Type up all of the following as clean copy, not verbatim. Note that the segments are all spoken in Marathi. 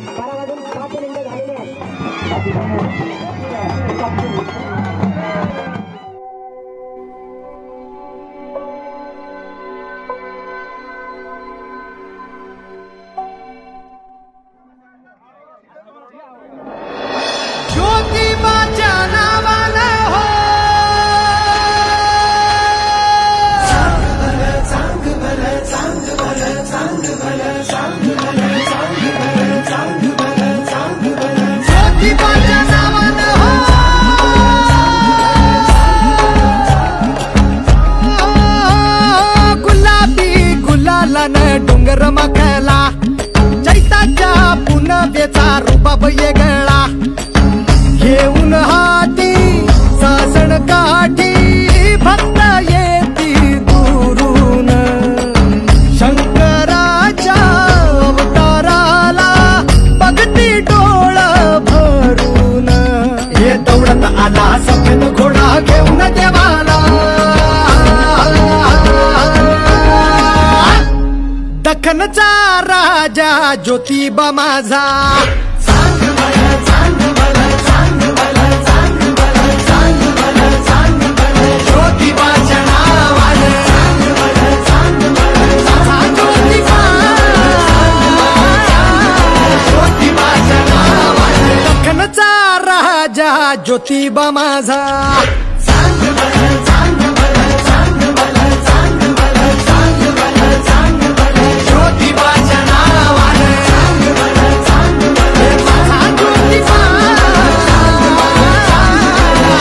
12 मिनिटं झालेले आहेत. ज्योतिबाच्या नावानं हो ज्योतिबाच्या नावानं हो गुलाबी गुलालानं डोंगर मखला चैताच्या पुनवेचा रुबाब येगळा घेऊन हाती सासण काठी भक्त येती दुरून शंकराच्या अवताराला बघती डोळ भरून हे दौडत आला सफेद घोडा घेऊन देवाला दख्खनचा राजा ज्योतिबा माझा ज्योतिबाच्या नावानं ज्योतिबाच्या नावानं दख्खनचा राजा ज्योतिबा माझा ज्योतिबाच्या नावानं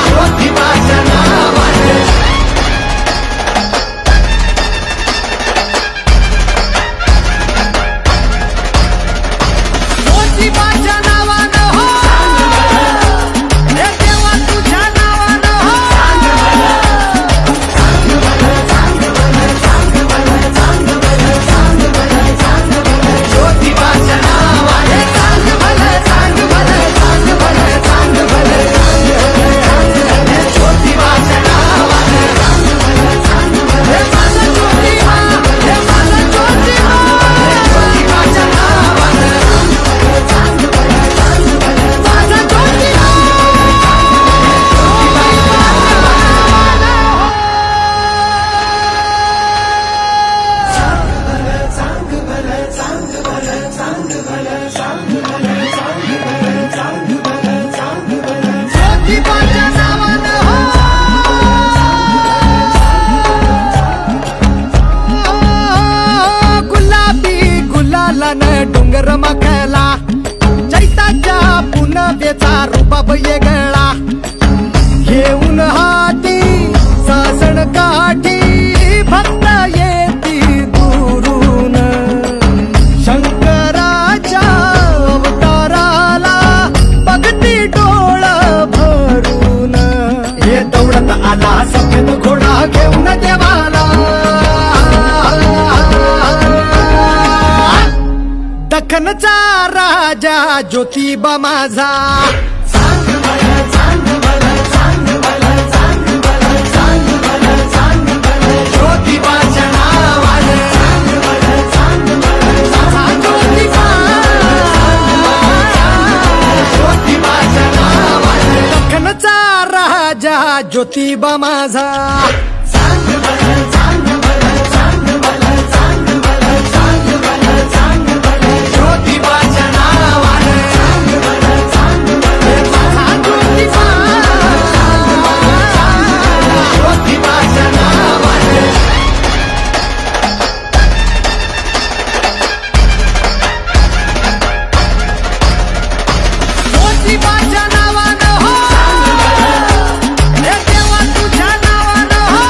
ज्योतिबाच्या नावानं ज्योतिबाच्या नावानं हो हे देवा तुझ्या नावानं हो ज्योतिबाच्या नावानं सांग भलं सांग भलं सांग भलं सांग भलं ज्योतिबाच्या नावानं हे माझा ज्योतिबा हे माझा ज्योतिबा ज्योतिबाच्या नावानं माझा ज्योतिबा ज्योतिबाच्या नावानं हो गुलाबी गुलालानं डोंगर मखला चैताच्या पुनवेचा रुबाब येगळा घेऊन हाती सासण काठी भक्त येती दुरून शंकराच्या अवताराला बघती डोळ भरून हे दौडत आला सफेद घोडा घेऊन देवाला दख्खनचा राजा ज्योतिबा माझा ज्योतिबाच्या नावानं ज्योतिबाच्या नावानं दख्खनचा राजा ज्योतिबा माझा ज्योतिबाच्या नावानं ज्योतिबाच्या नावानं ज्योतिबाच्या नावानं हो हे देवा तुझ्या नावानं हो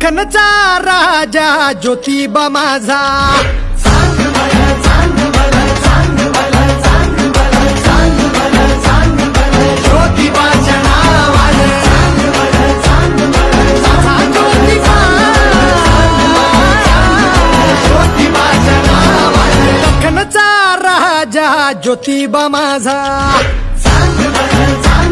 दख्खनचा राजा ज्योतिबा माझा सांग मला सांग मला सांग मला सांग मला सांग मला सांग मला ज्योतिबाच्या नावाने सांग मला सांग मला माझा ज्योतिबा ज्योतिबाच्या नावाने दख्खनचा राजा ज्योतिबा माझा सांग मला सांग